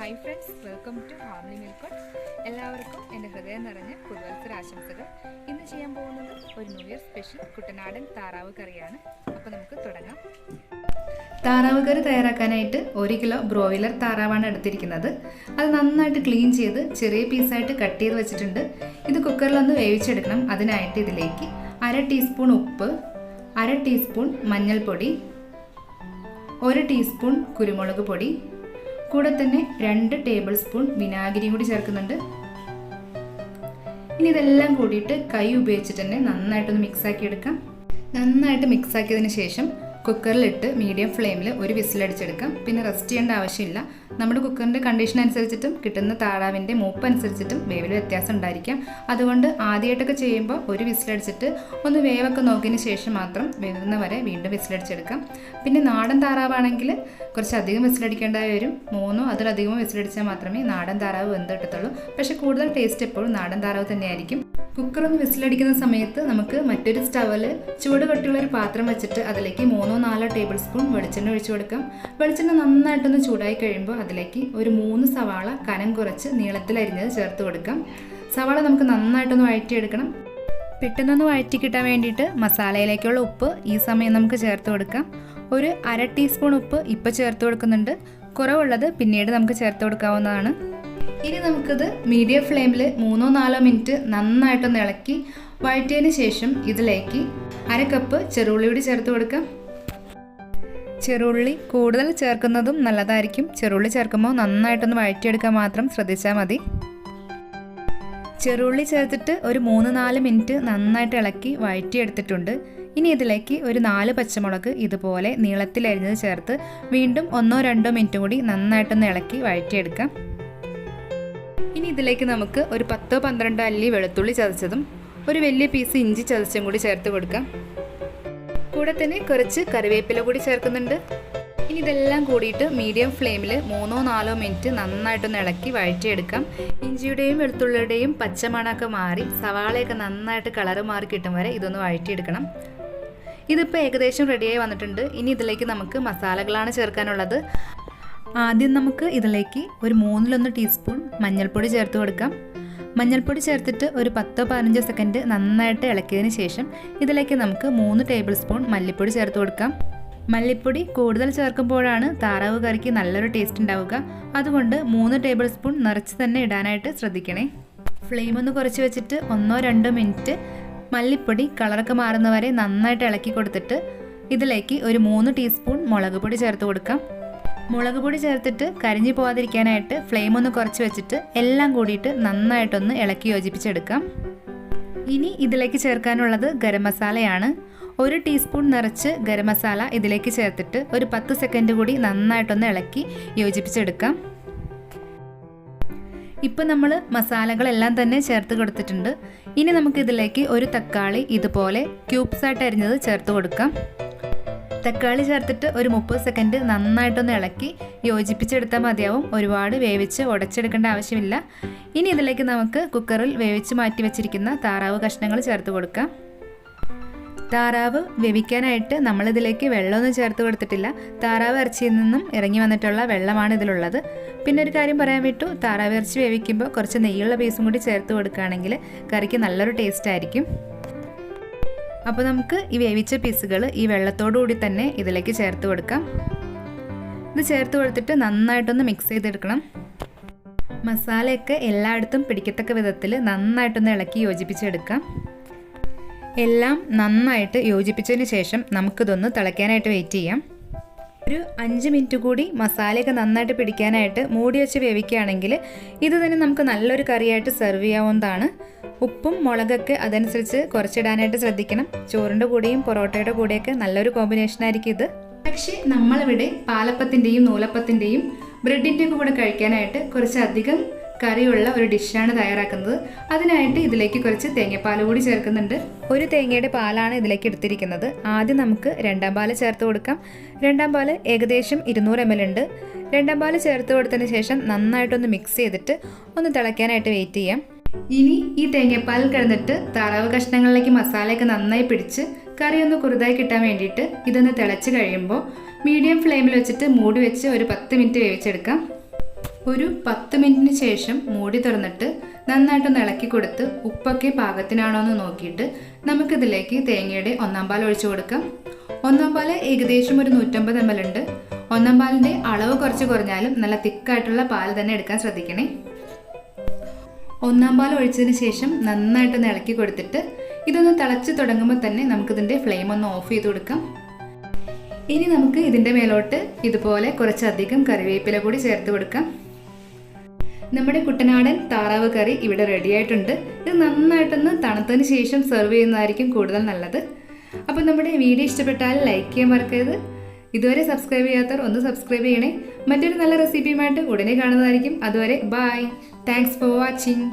Hi friends, welcome to homelymealcourt. എല്ലാവർക്കും എൻ്റെ ഹൃദയം നിറഞ്ഞ പുതുവത്സര ആശംസകൾ. ഇന്ന് ചെയ്യാൻ പോകുന്നത് ഒരു ന്യൂ ഇയർ സ്പെഷ്യൽ കുട്ടനാടൻ താറാവ് കറിയാണ്. അപ്പോൾ നമുക്ക് തുടങ്ങാം. താറാവ് കറി തയ്യാറാക്കാനായിട്ട് 1 കിലോ ബ്രോയിലർ താറാവാണ് എടുത്തിരിക്കുന്നത്. അത് നന്നായിട്ട് ക്ലീൻ ചെയ്ത് ചെറിയ പീസായിട്ട് കട്ട് ചെയ്ത് വെച്ചിട്ടുണ്ട്. ഇത് കുക്കറിലൊന്ന് വേവിച്ചെടുക്കണം. അതിനായിട്ട് ഇതിലേക്ക് 1/2 ടീസ്പൂൺ ഉപ്പ്, 1/2 ടീസ്പൂൺ മഞ്ഞൾപ്പൊടി, 1 ടീസ്പൂൺ കുരുമുളക് പൊടി, കൂടെ തന്നെ 2 ടേബിൾ സ്പൂൺ വിനാഗിരിയും കൂടി ചേർക്കുന്നുണ്ട്. ഇനി ഇതെല്ലാം കൂടിയിട്ട് കൈ ഉപയോഗിച്ചിട്ട് തന്നെ നന്നായിട്ടൊന്ന് മിക്സാക്കി എടുക്കാം. നന്നായിട്ട് മിക്സാക്കിയതിന് ശേഷം കുക്കറിലിട്ട് മീഡിയം ഫ്ലെയിമിൽ ഒരു വിസിലടിച്ചെടുക്കാം. പിന്നെ റെസ്റ്റ് ചെയ്യേണ്ട ആവശ്യമില്ല. നമ്മുടെ കുക്കറിൻ്റെ കണ്ടീഷൻ അനുസരിച്ചിട്ടും കിട്ടുന്ന താറാവിൻ്റെ മൂപ്പ് അനുസരിച്ചിട്ടും വേവിൽ വ്യത്യാസം ഉണ്ടായിരിക്കാം. അതുകൊണ്ട് ആദ്യമായിട്ടൊക്കെ ചെയ്യുമ്പോൾ ഒരു വിസിലടിച്ചിട്ട് ഒന്ന് വേവൊക്കെ നോക്കിയതിന് ശേഷം മാത്രം വേവുന്ന വരെ വീണ്ടും വിസിലടിച്ചെടുക്കാം. പിന്നെ നാടൻ താറാവാണെങ്കിൽ കുറച്ചധികം വിസിലടിക്കേണ്ടതായി വരും. 3 അതിലധികമോ വിസിലടിച്ചാൽ മാത്രമേ നാടൻ താറാവ് വെന്ത് കിട്ടത്തുള്ളൂ. പക്ഷേ കൂടുതൽ ടേസ്റ്റ് എപ്പോഴും നാടൻ താറാവ് തന്നെയായിരിക്കും. കുക്കറൊന്ന് വിസിലടിക്കുന്ന സമയത്ത് നമുക്ക് മറ്റൊരു സ്റ്റൗവിൽ ചൂട് കട്ടിയുള്ള ഒരു പാത്രം വെച്ചിട്ട് അതിലേക്ക് 3-4 ടേബിൾ സ്പൂൺ വെളിച്ചെണ്ണ ഒഴിച്ചു കൊടുക്കാം. വെളിച്ചെണ്ണ നന്നായിട്ടൊന്ന് ചൂടായി കഴിയുമ്പോൾ അതിലേക്ക് ഒരു 3 സവാള കനം കുറച്ച് നീളത്തിൽ അരിഞ്ഞത് ചേർത്ത് കൊടുക്കാം. സവാള നമുക്ക് നന്നായിട്ടൊന്ന് വഴറ്റിയെടുക്കണം. പെട്ടെന്നൊന്ന് വഴറ്റി കിട്ടാൻ വേണ്ടിയിട്ട് മസാലയിലേക്കുള്ള ഉപ്പ് ഈ സമയം നമുക്ക് ചേർത്ത് കൊടുക്കാം. ഒരു 1/2 ടീസ്പൂൺ ഉപ്പ് ഇപ്പോൾ ചേർത്ത് കൊടുക്കുന്നുണ്ട്. കുറവുള്ളത് പിന്നീട് നമുക്ക് ചേർത്ത് കൊടുക്കാവുന്നതാണ്. ഇനി നമുക്കിത് മീഡിയം ഫ്ലെയിമിൽ 3-4 മിനിറ്റ് നന്നായിട്ടൊന്ന് ഇളക്കി വഴറ്റിയതിന് ശേഷം ഇതിലേക്ക് 1/2 കപ്പ് ചെറുള്ളി കൂടി ചേർത്ത് കൊടുക്കാം. ചെറുള്ളി കൂടുതൽ ചേർക്കുന്നതും നല്ലതായിരിക്കും. ചെറുള്ളി ചേർക്കുമ്പോൾ നന്നായിട്ടൊന്ന് വഴറ്റിയെടുക്കാൻ മാത്രം ശ്രദ്ധിച്ചാൽ മതി. ചെറുള്ളി ചേർത്തിട്ട് ഒരു 3-4 മിനിറ്റ് നന്നായിട്ട് ഇളക്കി വഴറ്റിയെടുത്തിട്ടുണ്ട്. ഇനി ഇതിലേക്ക് ഒരു 4 പച്ചമുളക് ഇതുപോലെ നീളത്തിൽ അരിഞ്ഞത് ചേർത്ത് വീണ്ടും 1-2 മിനിറ്റ് കൂടി നന്നായിട്ടൊന്ന് ഇളക്കി വഴറ്റിയെടുക്കാം. ഇനി ഇതിലേക്ക് നമുക്ക് ഒരു 10-12 അല്ലി വെളുത്തുള്ളി ചതച്ചതും ഒരു വലിയ പീസ് ഇഞ്ചി ചതച്ചും കൂടി ചേർത്ത് കൊടുക്കാം. കൂടെ തന്നെ കുറച്ച് കറിവേപ്പില കൂടി ചേർക്കുന്നുണ്ട്. ഇനി ഇതെല്ലാം കൂടിയിട്ട് മീഡിയം ഫ്ലെയിമിൽ 3-4 മിനിറ്റ് നന്നായിട്ടൊന്ന് ഇളക്കി വഴറ്റിയെടുക്കാം. ഇഞ്ചിയുടെയും വെളുത്തുള്ളിയുടെയും പച്ചമണമൊക്കെ മാറി സവാളയൊക്കെ നന്നായിട്ട് കളറ് മാറി കിട്ടും വരെ ഇതൊന്ന് വഴറ്റിയെടുക്കണം. ഇതിപ്പോൾ ഏകദേശം റെഡിയായി വന്നിട്ടുണ്ട്. ഇനി ഇതിലേക്ക് നമുക്ക് മസാലകളാണ് ചേർക്കാനുള്ളത്. ആദ്യം നമുക്ക് ഇതിലേക്ക് ഒരു 3-1 ടീസ്പൂൺ മഞ്ഞൾപ്പൊടി ചേർത്ത് കൊടുക്കാം. മഞ്ഞൾപ്പൊടി ചേർത്തിട്ട് ഒരു 10-15 സെക്കൻഡ് നന്നായിട്ട് ഇളക്കിയതിന് ശേഷം ഇതിലേക്ക് നമുക്ക് 3 ടേബിൾ സ്പൂൺ മല്ലിപ്പൊടി ചേർത്ത് കൊടുക്കാം. മല്ലിപ്പൊടി കൂടുതൽ ചേർക്കുമ്പോഴാണ് താറാവ് കറിക്ക് നല്ലൊരു ടേസ്റ്റ് ഉണ്ടാവുക. അതുകൊണ്ട് 3 ടേബിൾ സ്പൂൺ നിറച്ച് തന്നെ ഇടാനായിട്ട് ശ്രദ്ധിക്കണേ. ഫ്ലെയിം ഒന്ന് കുറച്ച് വെച്ചിട്ട് 1-2 മിനിറ്റ് മല്ലിപ്പൊടി കളറൊക്കെ മാറുന്നവരെ നന്നായിട്ട് ഇളക്കി കൊടുത്തിട്ട് ഇതിലേക്ക് ഒരു 3 ടീസ്പൂൺ മുളക് പൊടി ചേർത്ത് കൊടുക്കാം. മുളക് പൊടി ചേർത്തിട്ട് കരിഞ്ഞു പോകാതിരിക്കാനായിട്ട് ഫ്ലെയിം ഒന്ന് കുറച്ച് വെച്ചിട്ട് എല്ലാം കൂടിയിട്ട് നന്നായിട്ടൊന്ന് ഇളക്കി യോജിപ്പിച്ചെടുക്കാം. ഇനി ഇതിലേക്ക് ചേർക്കാനുള്ളത് ഗരം മസാലയാണ്. 1 ടീസ്പൂൺ നിറച്ച് ഗരം മസാല ഇതിലേക്ക് ചേർത്തിട്ട് ഒരു 10 സെക്കൻഡ് കൂടി നന്നായിട്ടൊന്ന് ഇളക്കി യോജിപ്പിച്ചെടുക്കാം. ഇപ്പം നമ്മൾ മസാലകളെല്ലാം തന്നെ ചേർത്ത് കൊടുത്തിട്ടുണ്ട്. ഇനി നമുക്ക് ഇതിലേക്ക് ഒരു തക്കാളി ഇതുപോലെ ക്യൂബ്സായിട്ട് അരിഞ്ഞത് ചേർത്ത് കൊടുക്കാം. തക്കാളി ചേർത്തിട്ട് ഒരു 30 സെക്കൻഡ് നന്നായിട്ടൊന്ന് ഇളക്കി യോജിപ്പിച്ചെടുത്താൽ മതിയാവും. ഒരുപാട് വേവിച്ച് ഉടച്ചെടുക്കേണ്ട ആവശ്യമില്ല. ഇനി ഇതിലേക്ക് നമുക്ക് കുക്കറിൽ വേവിച്ച് മാറ്റി വെച്ചിരിക്കുന്ന താറാവ് കഷ്ണങ്ങൾ ചേർത്ത് കൊടുക്കാം. താറാവ് വേവിക്കാനായിട്ട് നമ്മളിതിലേക്ക് വെള്ളമൊന്നും ചേർത്ത് കൊടുത്തിട്ടില്ല. താറാവ് ഇറച്ചിയിൽ നിന്നും ഇറങ്ങി വന്നിട്ടുള്ള വെള്ളമാണ് ഇതിലുള്ളത്. പിന്നെ ഒരു കാര്യം പറയാൻ വിട്ടു, താറാവ് ഇറച്ചി വേവിക്കുമ്പോൾ കുറച്ച് നെയ്യുള്ള പീസും കൂടി ചേർത്ത് കൊടുക്കുകയാണെങ്കിൽ കറിക്ക് നല്ലൊരു ടേസ്റ്റ് ആയിരിക്കും. അപ്പോൾ നമുക്ക് ഈ വേവിച്ച പീസുകൾ ഈ വെള്ളത്തോടു കൂടി തന്നെ ഇതിലേക്ക് ചേർത്ത് കൊടുക്കാം. ഇത് ചേർത്ത് കൊടുത്തിട്ട് നന്നായിട്ടൊന്ന് മിക്സ് ചെയ്തെടുക്കണം. മസാലയൊക്കെ എല്ലായിടത്തും പിടിക്കത്തക്ക വിധത്തിൽ നന്നായിട്ടൊന്ന് ഇളക്കി യോജിപ്പിച്ചെടുക്കാം. എല്ലാം നന്നായിട്ട് യോജിപ്പിച്ചതിന് ശേഷം നമുക്കിതൊന്ന് തിളയ്ക്കാനായിട്ട് വെയിറ്റ് ചെയ്യാം. ഒരു 5 മിനിറ്റ് കൂടി മസാലയൊക്കെ നന്നായിട്ട് പിടിക്കാനായിട്ട് മൂടി വെച്ച് വേവിക്കുകയാണെങ്കിൽ ഇത് തന്നെ നമുക്ക് നല്ലൊരു കറിയായിട്ട് സെർവ് ചെയ്യാവുന്നതാണ്. ഉപ്പും മുളകൊക്കെ അതനുസരിച്ച് കുറച്ചിടാനായിട്ട് ശ്രദ്ധിക്കണം. ചോറിൻ്റെ കൂടെയും പൊറോട്ടയുടെ കൂടെയൊക്കെ നല്ലൊരു കോമ്പിനേഷൻ ആയിരിക്കും ഇത്. പക്ഷേ നമ്മളിവിടെ പാലപ്പത്തിൻ്റെയും നൂലപ്പത്തിൻ്റെയും ബ്രെഡിൻ്റെയും കൂടെ കഴിക്കാനായിട്ട് കുറച്ചധികം കറിയുള്ള ഒരു ഡിഷാണ് തയ്യാറാക്കുന്നത്. അതിനായിട്ട് ഇതിലേക്ക് കുറച്ച് തേങ്ങാപ്പാൽ കൂടി ചേർക്കുന്നുണ്ട്. 1 തേങ്ങയുടെ പാലാണ് ഇതിലേക്ക് എടുത്തിരിക്കുന്നത്. ആദ്യം നമുക്ക് 2ാം പാൽ ചേർത്ത് കൊടുക്കാം. 2ാം പാൽ ഏകദേശം 200 ml ഉണ്ട്. 2ാം പാൽ ചേർത്ത് കൊടുത്തതിന് ശേഷം നന്നായിട്ടൊന്ന് മിക്സ് ചെയ്തിട്ട് ഒന്ന് തിളയ്ക്കാനായിട്ട് വെയിറ്റ് ചെയ്യാം. ഇനി ഈ തേങ്ങാപ്പാൽ കിടന്നിട്ട് താറാവ് കഷ്ണങ്ങളിലേക്ക് മസാലയൊക്കെ നന്നായി പിടിച്ച് കറി ഒന്ന് കുറുതായി കിട്ടാൻ വേണ്ടിയിട്ട് ഇതൊന്ന് തിളച്ച് കഴിയുമ്പോൾ മീഡിയം ഫ്ലെയിമിൽ വെച്ചിട്ട് മൂടി വെച്ച് ഒരു 10 മിനിറ്റ് വേവിച്ചെടുക്കാം. ഒരു 10 മിനിറ്റിന് ശേഷം മൂടി തുറന്നിട്ട് നന്നായിട്ടൊന്ന് ഇളക്കി കൊടുത്ത് ഉപ്പൊക്കെ പാകത്തിനാണോ എന്ന് നോക്കിയിട്ട് നമുക്കിതിലേക്ക് തേങ്ങയുടെ ഒന്നാം പാൽ ഒഴിച്ചു കൊടുക്കാം. ഒന്നാം പാൽ ഏകദേശം ഒരു 150 ml ഉണ്ട്. ഒന്നാം പാലിൻ്റെ അളവ് കുറച്ച് കുറഞ്ഞാലും നല്ല തിക്കായിട്ടുള്ള പാൽ തന്നെ എടുക്കാൻ ശ്രദ്ധിക്കണേ. ഒന്നാം പാൽ ഒഴിച്ചതിന് ശേഷം നന്നായിട്ടൊന്ന് ഇളക്കി കൊടുത്തിട്ട് ഇതൊന്ന് തിളച്ച് തുടങ്ങുമ്പോൾ തന്നെ നമുക്കിതിൻ്റെ ഫ്ലെയിം ഒന്ന് ഓഫ് ചെയ്ത് കൊടുക്കാം. ഇനി നമുക്ക് ഇതിൻ്റെ മേലോട്ട് ഇതുപോലെ കുറച്ചധികം കറിവേപ്പില കൂടി ചേർത്ത് കൊടുക്കാം. നമ്മുടെ കുട്ടനാടൻ താറാവ് കറി ഇവിടെ റെഡി ആയിട്ടുണ്ട്. ഇത് നന്നായിട്ടൊന്ന് തണുത്തതിന് ശേഷം സെർവ് ചെയ്യുന്നതായിരിക്കും കൂടുതൽ നല്ലത്. അപ്പോൾ നമ്മുടെ വീഡിയോ ഇഷ്ടപ്പെട്ടാൽ ലൈക്ക് ചെയ്യാൻ മറക്കരുത്. ഇതുവരെ സബ്സ്ക്രൈബ് ചെയ്യാത്തവർ ഒന്ന് സബ്സ്ക്രൈബ് ചെയ്യണേ. മറ്റൊരു നല്ല റെസിപ്പിയുമായിട്ട് ഉടനെ കാണുന്നതായിരിക്കും. അതുവരെ ബൈ. Thanks for watching.